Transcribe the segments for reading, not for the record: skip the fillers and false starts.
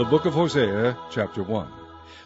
The Book of Hosea, chapter 1.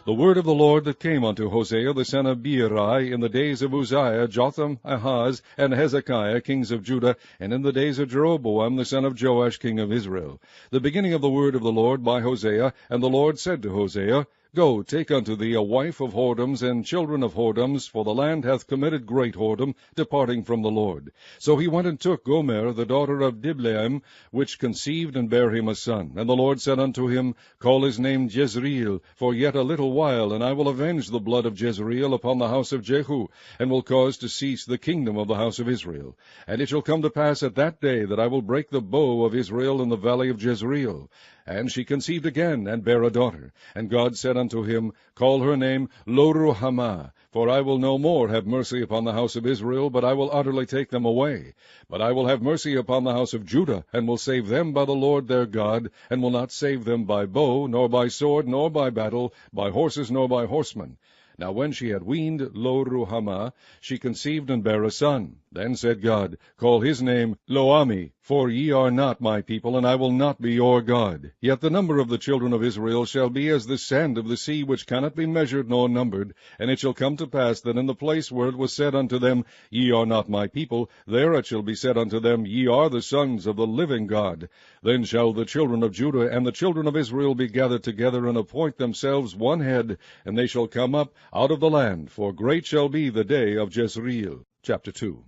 The word of the Lord that came unto Hosea the son of Beeri in the days of Uzziah, Jotham, Ahaz, and Hezekiah, kings of Judah, and in the days of Jeroboam the son of Joash, king of Israel. The beginning of the word of the Lord by Hosea. And the Lord said to Hosea, Go, take unto thee a wife of whoredoms and children of whoredoms, for the land hath committed great whoredom, departing from the Lord. So he went and took Gomer, the daughter of Diblaim, which conceived and bare him a son. And the Lord said unto him, Call his name Jezreel, for yet a little while, and I will avenge the blood of Jezreel upon the house of Jehu, and will cause to cease the kingdom of the house of Israel. And it shall come to pass at that day that I will break the bow of Israel in the valley of Jezreel. And she conceived again, and bare a daughter. And God said unto him, Call her name Lo-ruhamah, for I will no more have mercy upon the house of Israel, but I will utterly take them away. But I will have mercy upon the house of Judah, and will save them by the Lord their God, and will not save them by bow, nor by sword, nor by battle, by horses, nor by horsemen. Now when she had weaned Lo-ruhamah, she conceived and bare a son. Then said God, Call his name Lo-ammi, for ye are not my people, and I will not be your God. Yet the number of the children of Israel shall be as the sand of the sea, which cannot be measured nor numbered. And it shall come to pass that in the place where it was said unto them, Ye are not my people, there it shall be said unto them, Ye are the sons of the living God. Then shall the children of Judah and the children of Israel be gathered together, and appoint themselves one head, and they shall come up out of the land, for great shall be the day of Jezreel. Chapter 2.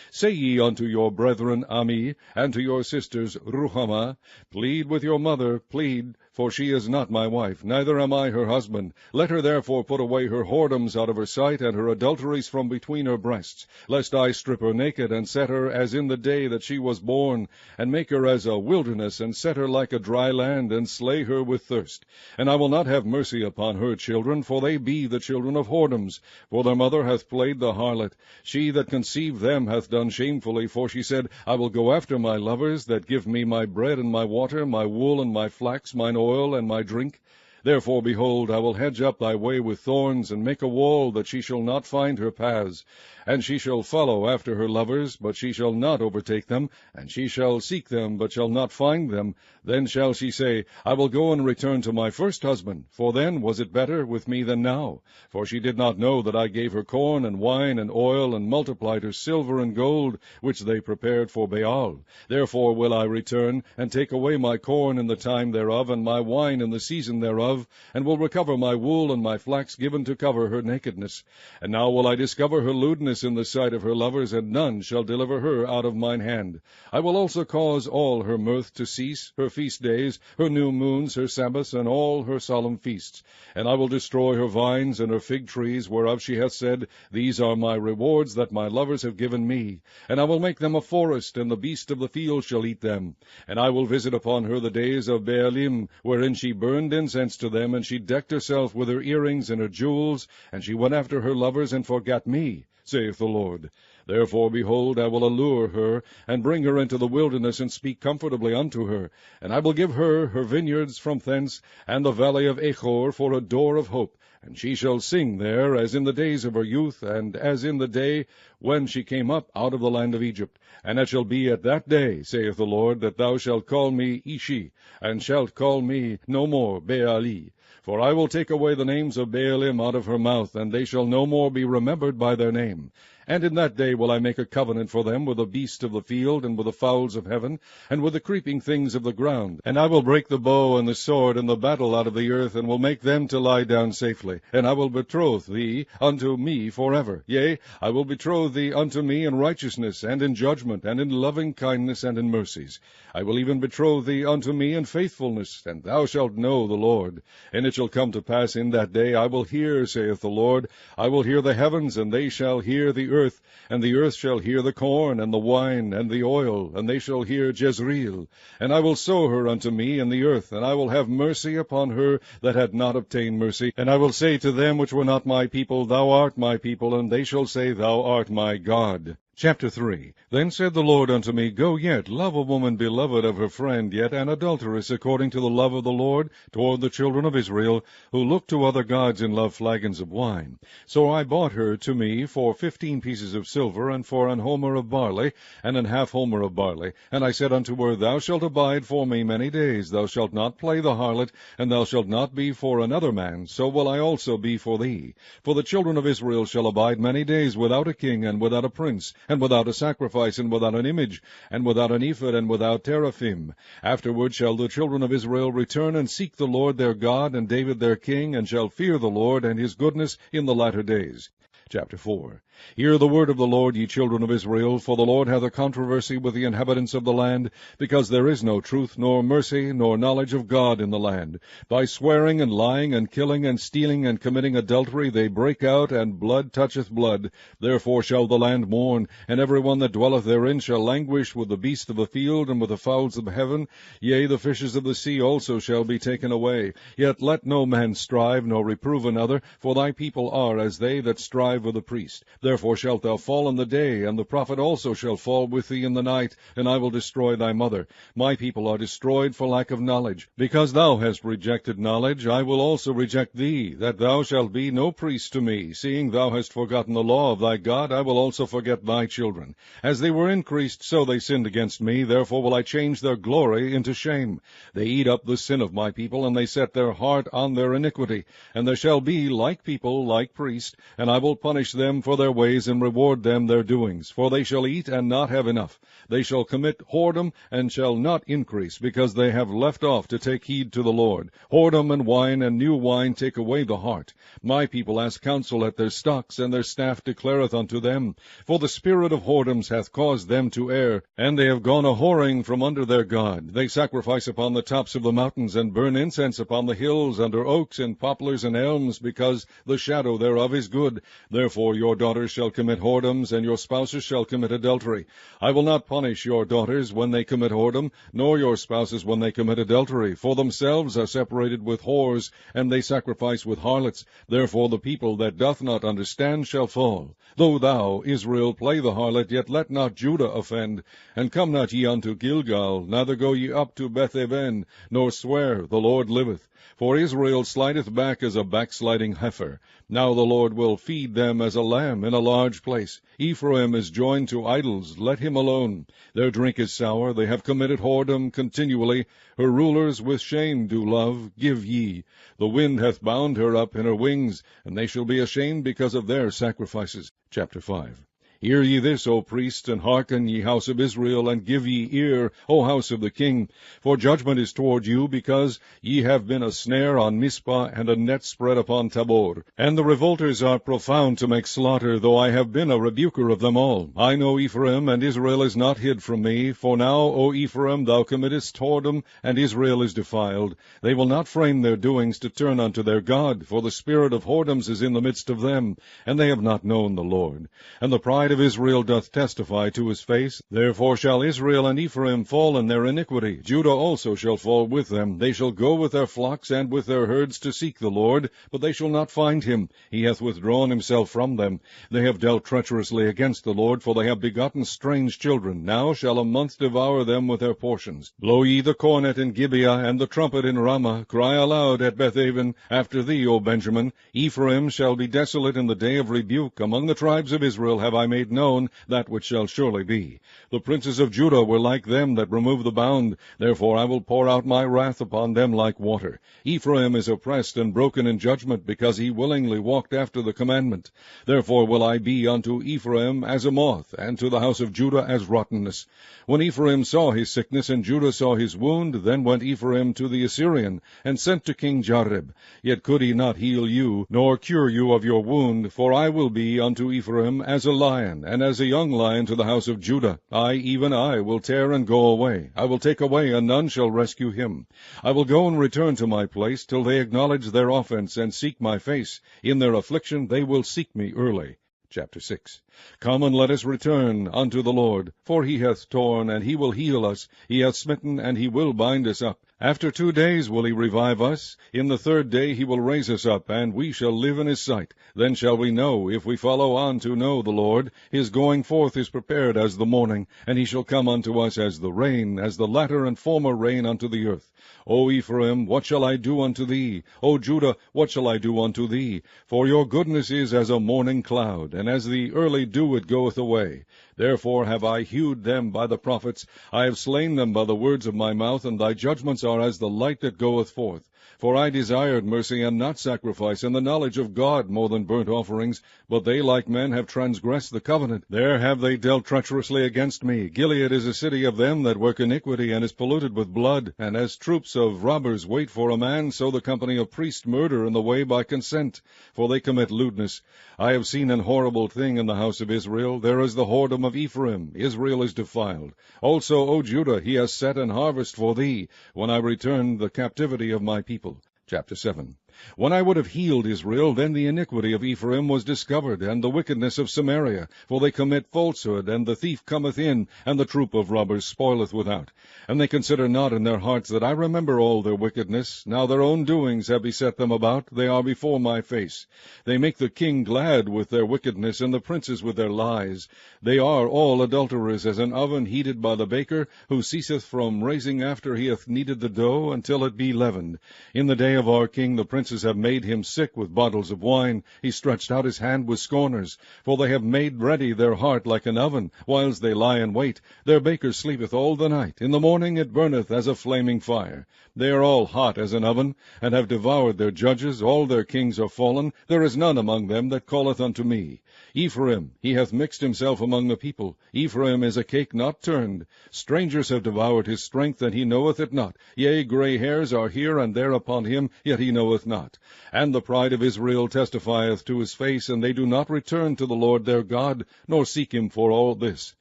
Say ye unto your brethren Ammi, and to your sisters Ruhamah, Plead with your mother, plead, for she is not my wife, neither am I her husband. Let her therefore put away her whoredoms out of her sight, and her adulteries from between her breasts, lest I strip her naked, and set her as in the day that she was born, and make her as a wilderness, and set her like a dry land, and slay her with thirst. And I will not have mercy upon her children, for they be the children of whoredoms. For their mother hath played the harlot. She that conceived them hath done shamefully, for she said, I will go after my lovers, that give me my bread and my water, my wool and my flax, mine oil and my drink. Therefore, behold, I will hedge up thy way with thorns, and make a wall, that she shall not find her paths. And she shall follow after her lovers, but she shall not overtake them. And she shall seek them, but shall not find them. Then shall she say, I will go and return to my first husband, for then was it better with me than now. For she did not know that I gave her corn and wine and oil, and multiplied her silver and gold, which they prepared for Baal. Therefore will I return, and take away my corn in the time thereof, and my wine in the season thereof, and will recover my wool and my flax given to cover her nakedness. And now will I discover her lewdness in the sight of her lovers, and none shall deliver her out of mine hand. I will also cause all her mirth to cease, her feast days, her new moons, her Sabbaths, and all her solemn feasts. And I will destroy her vines and her fig trees, whereof she hath said, These are my rewards that my lovers have given me. And I will make them a forest, and the beast of the field shall eat them. And I will visit upon her the days of Baalim, wherein she burned incense to them, and she decked herself with her earrings and her jewels, and she went after her lovers, and forgat me, saith the Lord. Therefore, behold, I will allure her, and bring her into the wilderness, and speak comfortably unto her. And I will give her her vineyards from thence, and the valley of Achor for a door of hope. And she shall sing there, as in the days of her youth, and as in the day when she came up out of the land of Egypt. And it shall be at that day, saith the Lord, that thou shalt call me Ishi, and shalt call me no more Baali. For I will take away the names of Baalim out of her mouth, and they shall no more be remembered by their name. And in that day will I make a covenant for them with the beasts of the field, and with the fowls of heaven, and with the creeping things of the ground. And I will break the bow and the sword and the battle out of the earth, and will make them to lie down safely. And I will betroth thee unto me forever. Yea, I will betroth thee unto me in righteousness, and in judgment, and in loving kindness, and in mercies. I will even betroth thee unto me in faithfulness, and thou shalt know the Lord. And it shall come to pass in that day, I will hear, saith the Lord, I will hear the heavens, and they shall hear the earth, and the earth shall hear the corn, and the wine, and the oil, and they shall hear Jezreel. And I will sow her unto me in the earth, and I will have mercy upon her that had not obtained mercy. And I will say to them which were not my people, Thou art my people, and they shall say, Thou art my God. Chapter 3. Then said the Lord unto me, Go yet, love a woman beloved of her friend, yet an adulteress according to the love of the Lord toward the children of Israel, who look to other gods and love flagons of wine. So I bought her to me for 15 pieces of silver, and for an homer of barley, and an half homer of barley. And I said unto her, Thou shalt abide for me many days, thou shalt not play the harlot, and thou shalt not be for another man, so will I also be for thee. For the children of Israel shall abide many days without a king, and without a prince, and without a sacrifice, and without an image, and without an ephod, and without teraphim. Afterward shall the children of Israel return and seek the Lord their God, and David their king, and shall fear the Lord and his goodness in the latter days. Chapter 4. Hear the word of the Lord, ye children of Israel, for the Lord hath a controversy with the inhabitants of the land, because there is no truth, nor mercy, nor knowledge of God in the land. By swearing and lying and killing and stealing and committing adultery they break out, and blood toucheth blood. Therefore shall the land mourn, and every one that dwelleth therein shall languish with the beasts of the field, and with the fowls of heaven. Yea, the fishes of the sea also shall be taken away. Yet let no man strive, nor reprove another, for thy people are as they that strive with the priest. Therefore shalt thou fall in the day, and the prophet also shall fall with thee in the night, and I will destroy thy mother. My people are destroyed for lack of knowledge. Because thou hast rejected knowledge, I will also reject thee, that thou shalt be no priest to me. Seeing thou hast forgotten the law of thy God, I will also forget thy children. As they were increased, so they sinned against me, therefore will I change their glory into shame. They eat up the sin of my people, and they set their heart on their iniquity. And there shall be like people, like priests, and I will punish them for their ways, and reward them their doings. For they shall eat and not have enough. They shall commit whoredom, and shall not increase, because they have left off to take heed to the Lord. Whoredom and wine and new wine take away the heart. My people ask counsel at their stocks, and their staff declareth unto them. For the spirit of whoredoms hath caused them to err, and they have gone a-whoring from under their God. They sacrifice upon the tops of the mountains, and burn incense upon the hills, under oaks and poplars and elms, because the shadow thereof is good. Therefore your daughters shall commit whoredoms, and your spouses shall commit adultery. I will not punish your daughters when they commit whoredom, nor your spouses when they commit adultery, for themselves are separated with whores, and they sacrifice with harlots. Therefore the people that doth not understand shall fall. Though thou, Israel, play the harlot, yet let not Judah offend. And come not ye unto Gilgal, neither go ye up to Beth-aven, nor swear, The Lord liveth. For Israel slideth back as a backsliding heifer. Now the Lord will feed them as a lamb in a large place. Ephraim is joined to idols, let him alone. Their drink is sour, they have committed whoredom continually. Her rulers with shame do love, give ye. The wind hath bound her up in her wings, and they shall be ashamed because of their sacrifices. Chapter 5. Hear ye this, O priests, and hearken, ye house of Israel, and give ye ear, O house of the king. For judgment is toward you, because ye have been a snare on Mizpah, and a net spread upon Tabor. And the revolters are profound to make slaughter, though I have been a rebuker of them all. I know Ephraim, and Israel is not hid from me. For now, O Ephraim, thou committest whoredom, and Israel is defiled. They will not frame their doings to turn unto their God, for the spirit of whoredoms is in the midst of them, and they have not known the Lord. And the pride of Israel doth testify to his face. Therefore shall Israel and Ephraim fall in their iniquity. Judah also shall fall with them. They shall go with their flocks and with their herds to seek the Lord, but they shall not find him. He hath withdrawn himself from them. They have dealt treacherously against the Lord, for they have begotten strange children. Now shall a month devour them with their portions. Blow ye the cornet in Gibeah, and the trumpet in Ramah. Cry aloud at Beth-aven. After thee, O Benjamin. Ephraim shall be desolate in the day of rebuke. Among the tribes of Israel have I made known that which shall surely be. The princes of Judah were like them that remove the bound. Therefore I will pour out my wrath upon them like water. Ephraim is oppressed and broken in judgment, because he willingly walked after the commandment. Therefore will I be unto Ephraim as a moth, and to the house of Judah as rottenness. When Ephraim saw his sickness, and Judah saw his wound, then went Ephraim to the Assyrian, and sent to King Jareb. Yet could he not heal you, nor cure you of your wound, for I will be unto Ephraim as a lion, and as a young lion to the house of Judah. I, even I, will tear and go away. I will take away, and none shall rescue him. I will go and return to my place, till they acknowledge their offense, and seek my face. In their affliction they will seek me early. Chapter 6. Come, and let us return unto the Lord, for he hath torn, and he will heal us. He hath smitten, and he will bind us up. After 2 days will he revive us. In the 3rd day he will raise us up, and we shall live in his sight. Then shall we know, if we follow on to know the Lord. His going forth is prepared as the morning, and he shall come unto us as the rain, as the latter and former rain unto the earth. O Ephraim, what shall I do unto thee? O Judah, what shall I do unto thee? For your goodness is as a morning cloud, and as the early dew it goeth away. Therefore have I hewed them by the prophets, I have slain them by the words of my mouth, and thy judgments are as the light that goeth forth. For I desired mercy and not sacrifice, and the knowledge of God more than burnt offerings. But they like men have transgressed the covenant. There have they dealt treacherously against me. Gilead is a city of them that work iniquity, and is polluted with blood. And as troops of robbers wait for a man, so the company of priests murder in the way by consent. For they commit lewdness. I have seen an horrible thing in the house of Israel. There is the whoredom of Ephraim. Israel is defiled. Also, O Judah, he has set an harvest for thee, when I return the captivity of my people. Chapter 7. When I would have healed Israel, then the iniquity of Ephraim was discovered, and the wickedness of Samaria. For they commit falsehood, and the thief cometh in, and the troop of robbers spoileth without. And they consider not in their hearts that I remember all their wickedness. Now their own doings have beset them about, they are before my face. They make the king glad with their wickedness, and the princes with their lies. They are all adulterers, as an oven heated by the baker, who ceaseth from raising after he hath kneaded the dough, until it be leavened. In the day of our king the princes have made him sick with bottles of wine. He stretched out his hand with scorners. For they have made ready their heart like an oven, whiles they lie in wait. Their baker sleepeth all the night. In the morning it burneth as a flaming fire. They are all hot as an oven, and have devoured their judges. All their kings are fallen. There is none among them that calleth unto me. Ephraim, he hath mixed himself among the people. Ephraim is a cake not turned. Strangers have devoured his strength, and he knoweth it not. Yea, gray hairs are here and there upon him, yet he knoweth not. And the pride of Israel testifieth to his face, and they do not return to the Lord their God, nor seek him for all this.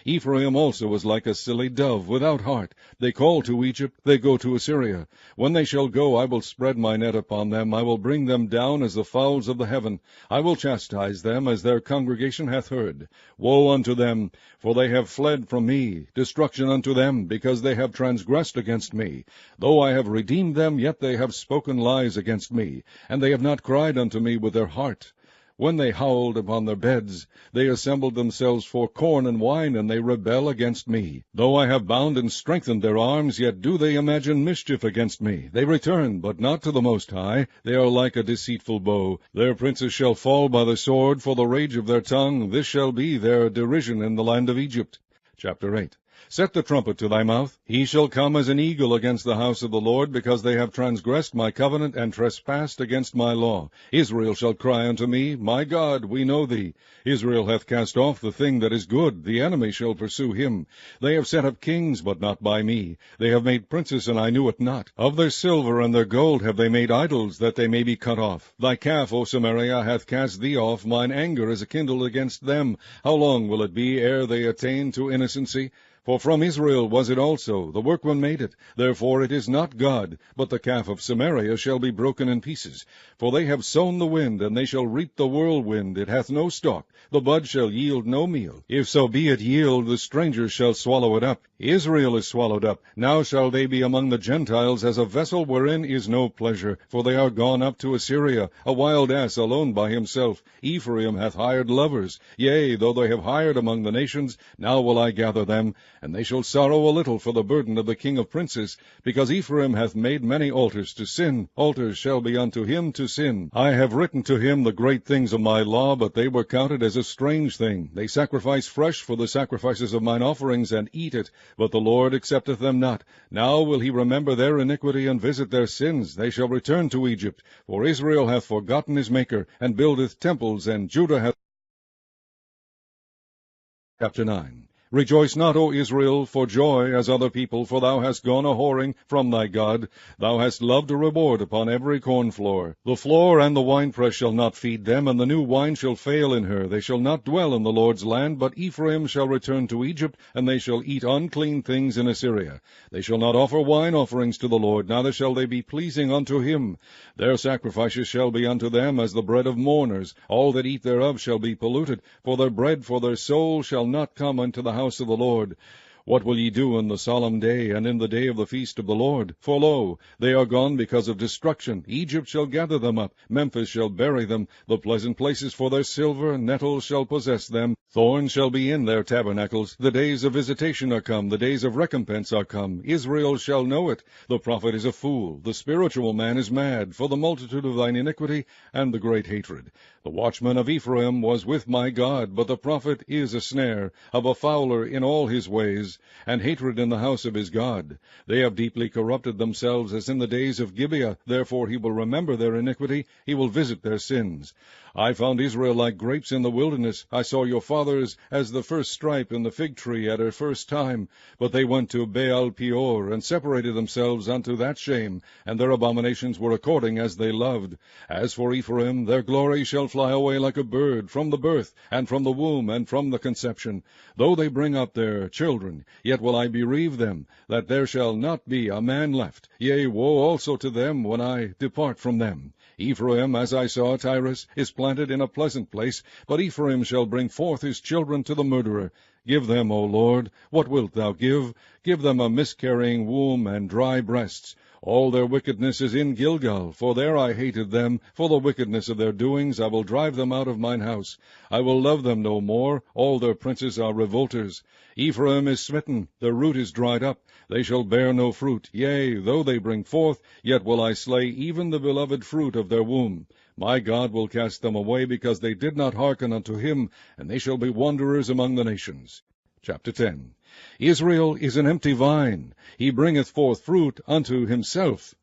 Ephraim also is like a silly dove, without heart. They call to Egypt, they go to Assyria. When they shall go, I will spread my net upon them. I will bring them down as the fowls of the heaven. I will chastise them as their congregation hath heard. Woe unto them, for they have fled from me. Destruction unto them, because they have transgressed against me. Though I have redeemed them, yet they have spoken lies against me, and they have not cried unto me with their heart. When they howled upon their beds, they assembled themselves for corn and wine, and they rebel against me. Though I have bound and strengthened their arms, yet do they imagine mischief against me. They return, but not to the Most High. They are like a deceitful bow. Their princes shall fall by the sword, for the rage of their tongue. This shall be their derision in the land of Egypt. Chapter 8. Set the trumpet to thy mouth. He shall come as an eagle against the house of the Lord, because they have transgressed my covenant, and trespassed against my law. Israel shall cry unto me, My God, we know thee. Israel hath cast off the thing that is good. The enemy shall pursue him. They have set up kings, but not by me. They have made princes, and I knew it not. Of their silver and their gold have they made idols, that they may be cut off. Thy calf, O Samaria, hath cast thee off. Mine anger is kindled against them. How long will it be ere they attain to innocency? For from Israel was it also, the workman made it. Therefore it is not God, but the calf of Samaria shall be broken in pieces. For they have sown the wind, and they shall reap the whirlwind. It hath no stalk. The bud shall yield no meal. If so be it yield, the strangers shall swallow it up. Israel is swallowed up. Now shall they be among the Gentiles as a vessel wherein is no pleasure. For they are gone up to Assyria, a wild ass alone by himself. Ephraim hath hired lovers. Yea, though they have hired among the nations, now will I gather them. And they shall sorrow a little for the burden of the king of princes, because Ephraim hath made many altars to sin. Altars shall be unto him to sin. I have written to him the great things of my law, but they were counted as a strange thing. They sacrifice fresh for the sacrifices of mine offerings, and eat it, but the Lord accepteth them not. Now will he remember their iniquity, and visit their sins. They shall return to Egypt. For Israel hath forgotten his Maker, and buildeth temples, and Judah hath... Chapter 9. Rejoice not, O Israel, for joy as other people, for thou hast gone a-whoring from thy God. Thou hast loved a reward upon every cornfloor. The floor and the winepress shall not feed them, and the new wine shall fail in her. They shall not dwell in the Lord's land, but Ephraim shall return to Egypt, and they shall eat unclean things in Assyria. They shall not offer wine offerings to the Lord, neither shall they be pleasing unto him. Their sacrifices shall be unto them as the bread of mourners. All that eat thereof shall be polluted, for their bread for their soul shall not come unto the house of the Lord. What will ye do in the solemn day, and in the day of the feast of the Lord? For lo, they are gone because of destruction. Egypt shall gather them up, Memphis shall bury them. The pleasant places for their silver, nettles shall possess them. Thorns shall be in their tabernacles. The days of visitation are come, the days of recompense are come. Israel shall know it. The prophet is a fool, the spiritual man is mad, for the multitude of thine iniquity and the great hatred. The watchman of Ephraim was with my God, but the prophet is a snare, of a fowler in all his ways, and hatred in the house of his God. They have deeply corrupted themselves as in the days of Gibeah. Therefore he will remember their iniquity, he will visit their sins. I found Israel like grapes in the wilderness. I saw your fathers as the first stripe in the fig tree at her first time. But they went to Baal Peor, and separated themselves unto that shame, and their abominations were according as they loved. As for Ephraim, their glory shall fly away like a bird, from the birth, and from the womb, and from the conception. Though they bring up their children, yet will I bereave them, that there shall not be a man left. Yea, woe also to them when I depart from them. Ephraim, as I saw Tyrus, is planted in a pleasant place, but Ephraim shall bring forth his children to the murderer. Give them, O Lord, what wilt thou give? Give them a miscarrying womb and dry breasts. All their wickedness is in Gilgal, for there I hated them. For the wickedness of their doings I will drive them out of mine house. I will love them no more. All their princes are revolters. Ephraim is smitten, their root is dried up. They shall bear no fruit. Yea, though they bring forth, yet will I slay even the beloved fruit of their womb. My God will cast them away, because they did not hearken unto him, and they shall be wanderers among the nations. Chapter 10. Israel is an empty vine. He bringeth forth fruit unto himself.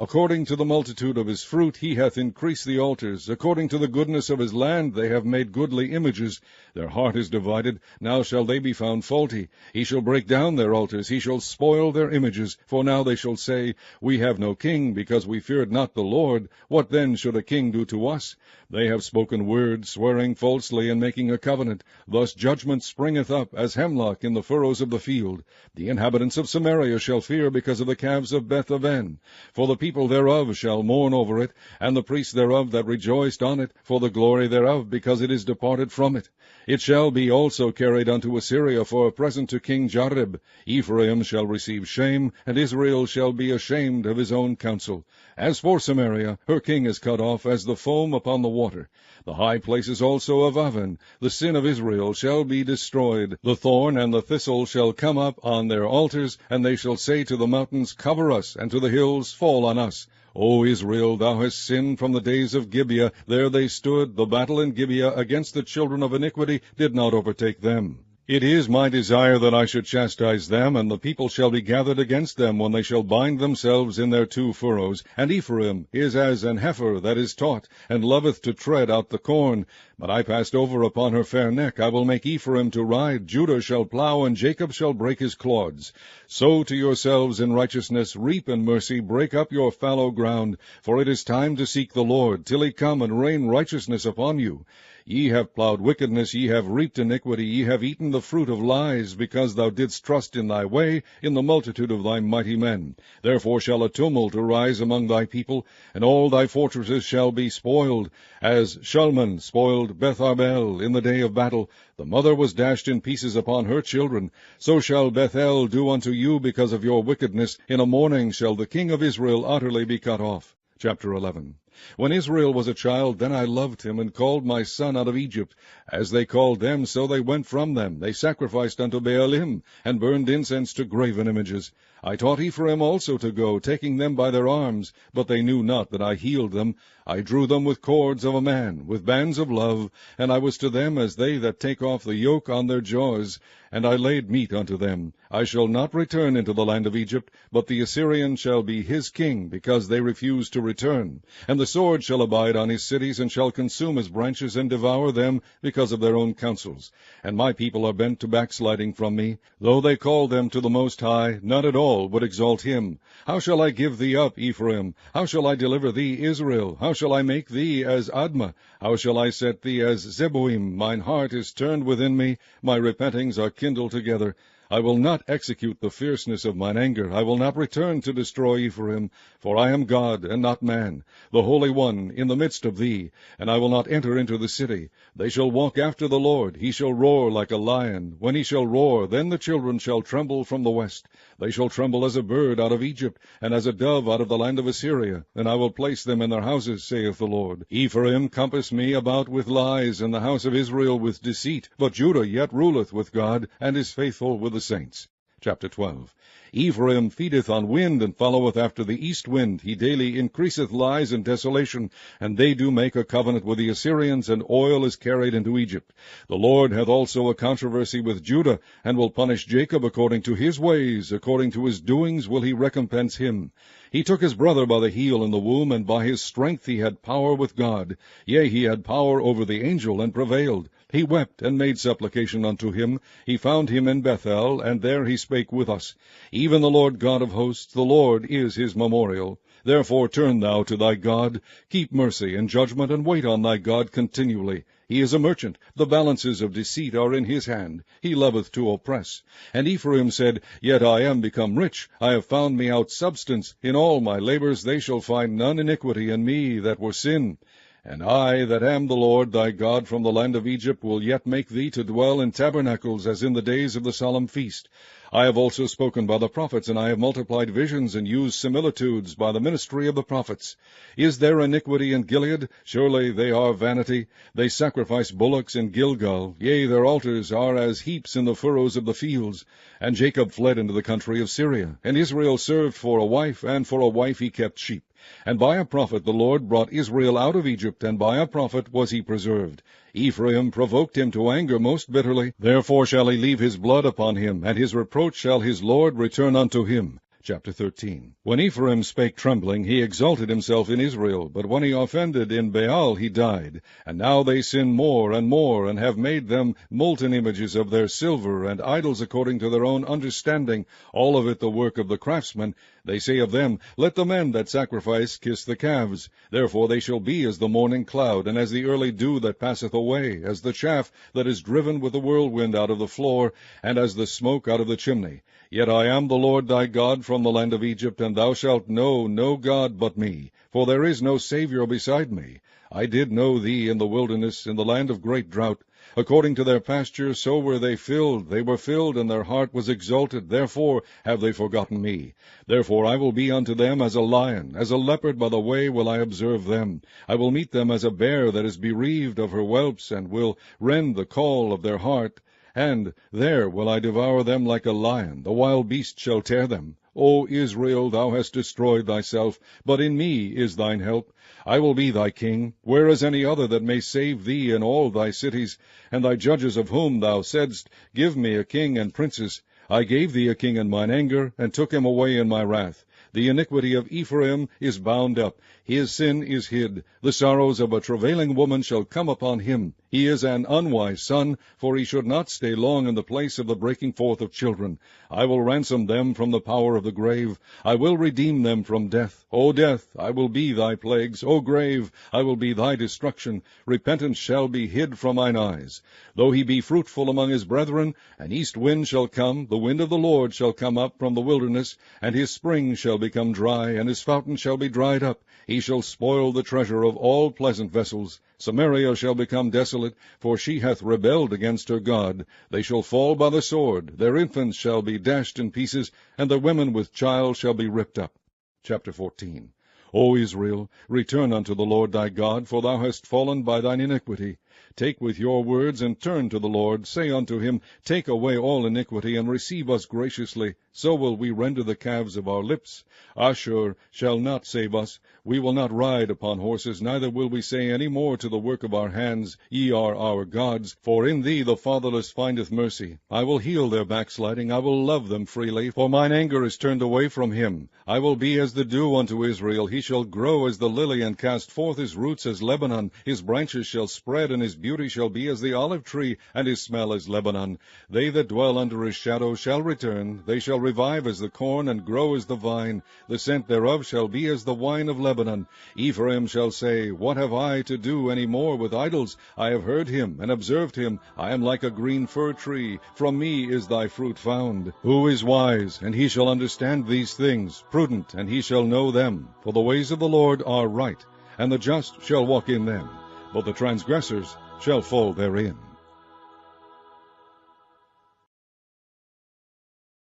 According to the multitude of his fruit he hath increased the altars. According to the goodness of his land they have made goodly images. Their heart is divided, now shall they be found faulty. He shall break down their altars, he shall spoil their images. For now they shall say, We have no king, because we feared not the Lord. What then should a king do to us? They have spoken words, swearing falsely, and making a covenant. Thus judgment springeth up, as hemlock in the furrows of the field. The inhabitants of Samaria shall fear because of the calves of Beth-aven. For the people thereof shall mourn over it, and the priests thereof that rejoiced on it, for the glory thereof, because it is departed from it. It shall be also carried unto Assyria for a present to King Jareb. Ephraim shall receive shame, and Israel shall be ashamed of his own counsel. As for Samaria, her king is cut off as the foam upon the water. The high places also of Aven, the sin of Israel, shall be destroyed. The thorn and the thistle shall come up on their altars, and they shall say to the mountains, Cover us, and to the hills, Fall on us. O Israel, thou hast sinned from the days of Gibeah. There they stood. The battle in Gibeah against the children of iniquity did not overtake them. It is my desire that I should chastise them, and the people shall be gathered against them when they shall bind themselves in their two furrows. And Ephraim is as an heifer that is taught, and loveth to tread out the corn. But I passed over upon her fair neck. I will make Ephraim to ride. Judah shall plow, and Jacob shall break his clods. Sow to yourselves in righteousness, reap in mercy, break up your fallow ground. For it is time to seek the Lord, till he come and rain righteousness upon you. Ye have plowed wickedness, ye have reaped iniquity, ye have eaten the fruit of lies, because thou didst trust in thy way, in the multitude of thy mighty men. Therefore shall a tumult arise among thy people, and all thy fortresses shall be spoiled, as Shalman spoiled Beth-arbel in the day of battle. The mother was dashed in pieces upon her children. So shall Bethel do unto you because of your wickedness. In a morning shall the king of Israel utterly be cut off. Chapter 11. When Israel was a child, then I loved him, and called my son out of Egypt. As they called them, so they went from them. They sacrificed unto Baalim, and burned incense to graven images. I taught Ephraim also to go, taking them by their arms, but they knew not that I healed them. I drew them with cords of a man, with bands of love, and I was to them as they that take off the yoke on their jaws, and I laid meat unto them. I shall not return into the land of Egypt, but the Assyrian shall be his king, because they refuse to return. And the sword shall abide on his cities, and shall consume his branches, and devour them, because of their own counsels. And my people are bent to backsliding from me. Though they call them to the Most High, none at all would exalt him. How shall I give thee up, Ephraim? How shall I deliver thee, Israel? How shall I make thee as Admah? How shall I set thee as Zeboim? Mine heart is turned within me, my repentings are kindled together. I will not execute the fierceness of mine anger. I will not return to destroy Ephraim, for I am God, and not man, the Holy One in the midst of thee, and I will not enter into the city. They shall walk after the Lord. He shall roar like a lion. When he shall roar, then the children shall tremble from the west. They shall tremble as a bird out of Egypt, and as a dove out of the land of Assyria. And I will place them in their houses, saith the Lord. Ephraim compassed me about with lies, and the house of Israel with deceit. But Judah yet ruleth with God, and is faithful with the saints. Chapter 12. Ephraim feedeth on wind, and followeth after the east wind. He daily increaseth lies and desolation, and they do make a covenant with the Assyrians, and oil is carried into Egypt. The Lord hath also a controversy with Judah, and will punish Jacob according to his ways, according to his doings will he recompense him. He took his brother by the heel in the womb, and by his strength he had power with God. Yea, he had power over the angel, and prevailed. He wept, and made supplication unto him. He found him in Bethel, and there he spake with us. Even the Lord God of hosts, the Lord is his memorial. Therefore turn thou to thy God. Keep mercy and judgment, and wait on thy God continually. He is a merchant. The balances of deceit are in his hand. He loveth to oppress. And Ephraim said, Yet I am become rich. I have found me out substance. In all my labors they shall find none iniquity in me that were sin. And I, that am the Lord thy God from the land of Egypt, will yet make thee to dwell in tabernacles, as in the days of the solemn feast. I have also spoken by the prophets, and I have multiplied visions, and used similitudes by the ministry of the prophets. Is there iniquity in Gilead? Surely they are vanity. They sacrifice bullocks in Gilgal. Yea, their altars are as heaps in the furrows of the fields. And Jacob fled into the country of Syria. And Israel served for a wife, and for a wife he kept sheep. And by a prophet the Lord brought Israel out of Egypt, and by a prophet was he preserved. Ephraim provoked him to anger most bitterly. Therefore shall he leave his blood upon him, and his reproach shall his Lord return unto him. Chapter 13. When Ephraim spake trembling, he exalted himself in Israel, but when he offended in Baal, he died. And now they sin more, and have made them molten images of their silver, and idols according to their own understanding, all of it the work of the craftsmen. They say of them, Let the men that sacrifice kiss the calves. Therefore they shall be as the morning cloud, and as the early dew that passeth away, as the chaff that is driven with the whirlwind out of the floor, and as the smoke out of the chimney. Yet I am the Lord thy God from the land of Egypt, and thou shalt know no God but me, for there is no Saviour beside me. I did know thee in the wilderness, in the land of great drought. According to their pasture, so were they filled, and their heart was exalted. Therefore have they forgotten me. Therefore I will be unto them as a lion, as a leopard by the way will I observe them. I will meet them as a bear that is bereaved of her whelps, and will rend the caul of their heart. And there will I devour them like a lion. The wild beast shall tear them. O Israel, thou hast destroyed thyself, but in me is thine help. I will be thy king. Where is any other that may save thee in all thy cities? And thy judges of whom thou saidst, Give me a king and princes. I gave thee a king in mine anger, and took him away in my wrath. The iniquity of Ephraim is bound up. His sin is hid. The sorrows of a travailing woman shall come upon him. He is an unwise son, for he should not stay long in the place of the breaking forth of children. I will ransom them from the power of the grave. I will redeem them from death. O death, I will be thy plagues. O grave, I will be thy destruction. Repentance shall be hid from mine eyes. Though he be fruitful among his brethren, an east wind shall come, the wind of the Lord shall come up from the wilderness, and his spring shall become dry, and his fountain shall be dried up. He shall spoil the treasure of all pleasant vessels. Samaria shall become desolate, for she hath rebelled against her God. They shall fall by the sword. Their infants shall be dashed in pieces, and the women with child shall be ripped up. Chapter 14. O Israel, return unto the Lord thy God, for thou hast fallen by thine iniquity. Take with your words, and turn to the Lord. Say unto him, Take away all iniquity, and receive us graciously. So will we render the calves of our lips. Ashur shall not save us. We will not ride upon horses, neither will we say any more to the work of our hands, Ye are our gods. For in thee the fatherless findeth mercy. I will heal their backsliding. I will love them freely, for mine anger is turned away from him. I will be as the dew unto Israel. He shall grow as the lily, and cast forth his roots as Lebanon. His branches shall spread, and his his beauty shall be as the olive tree, and his smell as Lebanon. They that dwell under his shadow shall return. They shall revive as the corn, and grow as the vine. The scent thereof shall be as the wine of Lebanon. Ephraim shall say, What have I to do any more with idols? I have heard him, and observed him. I am like a green fir tree. From me is thy fruit found. Who is wise, and he shall understand these things? Prudent, and he shall know them. For the ways of the Lord are right, and the just shall walk in them, but the transgressors shall fall therein.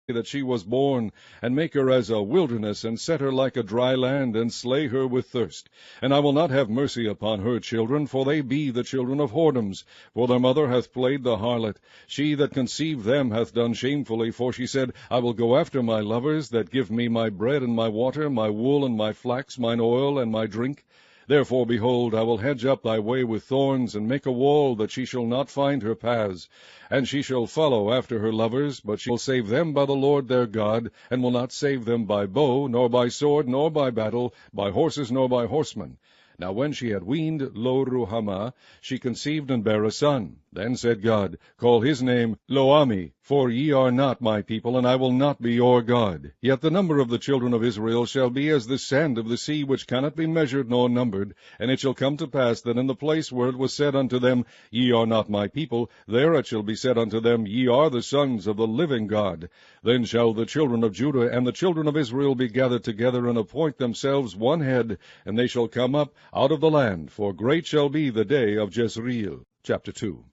That she was born, and make her as a wilderness, and set her like a dry land, and slay her with thirst. And I will not have mercy upon her children, for they be the children of whoredoms. For their mother hath played the harlot. She that conceived them hath done shamefully, for she said, I will go after my lovers, that give me my bread and my water, my wool and my flax, mine oil and my drink. Therefore, behold, I will hedge up thy way with thorns, and make a wall, that she shall not find her paths. And she shall follow after her lovers, but she will save them by the Lord their God, and will not save them by bow, nor by sword, nor by battle, by horses, nor by horsemen. Now when she had weaned Lo-ruhamah, she conceived and bare a son. Then said God, Call his name Lo-ammi, for ye are not my people, and I will not be your God. Yet the number of the children of Israel shall be as the sand of the sea, which cannot be measured nor numbered. And it shall come to pass that in the place where it was said unto them, Ye are not my people, there it shall be said unto them, Ye are the sons of the living God. Then shall the children of Judah and the children of Israel be gathered together, and appoint themselves one head, and they shall come up out of the land, for great shall be the day of Jezreel. Chapter 2.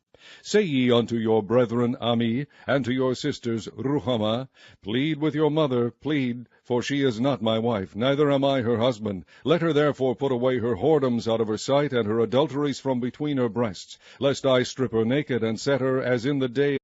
Say ye unto your brethren Ammi, and to your sisters Ruhamah, Plead with your mother, plead, for she is not my wife, neither am I her husband. Let her therefore put away her whoredoms out of her sight, and her adulteries from between her breasts, lest I strip her naked, and set her as in the day.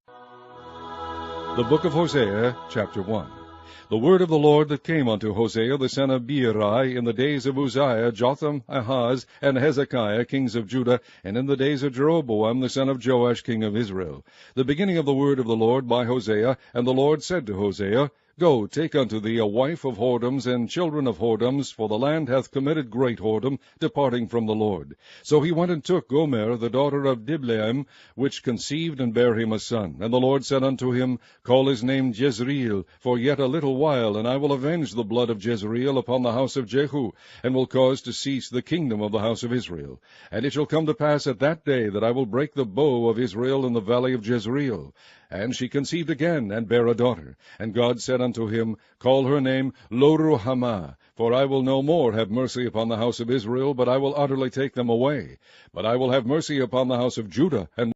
The Book of Hosea, chapter 1. The word of the Lord that came unto Hosea the son of Beeri in the days of Uzziah, Jotham, Ahaz, and Hezekiah, kings of Judah, and in the days of Jeroboam the son of Joash, king of Israel. The beginning of the word of the Lord by Hosea. And the Lord said to Hosea, Go, take unto thee a wife of whoredoms and children of whoredoms, for the land hath committed great whoredom, departing from the Lord. So he went and took Gomer, the daughter of Diblaim, which conceived and bare him a son. And the Lord said unto him, Call his name Jezreel, for yet a little while, and I will avenge the blood of Jezreel upon the house of Jehu, and will cause to cease the kingdom of the house of Israel. And it shall come to pass at that day that I will break the bow of Israel in the valley of Jezreel. And she conceived again, and bare a daughter. And God said unto him, Call her name Lo-ruhamah, for I will no more have mercy upon the house of Israel, but I will utterly take them away. But I will have mercy upon the house of Judah, and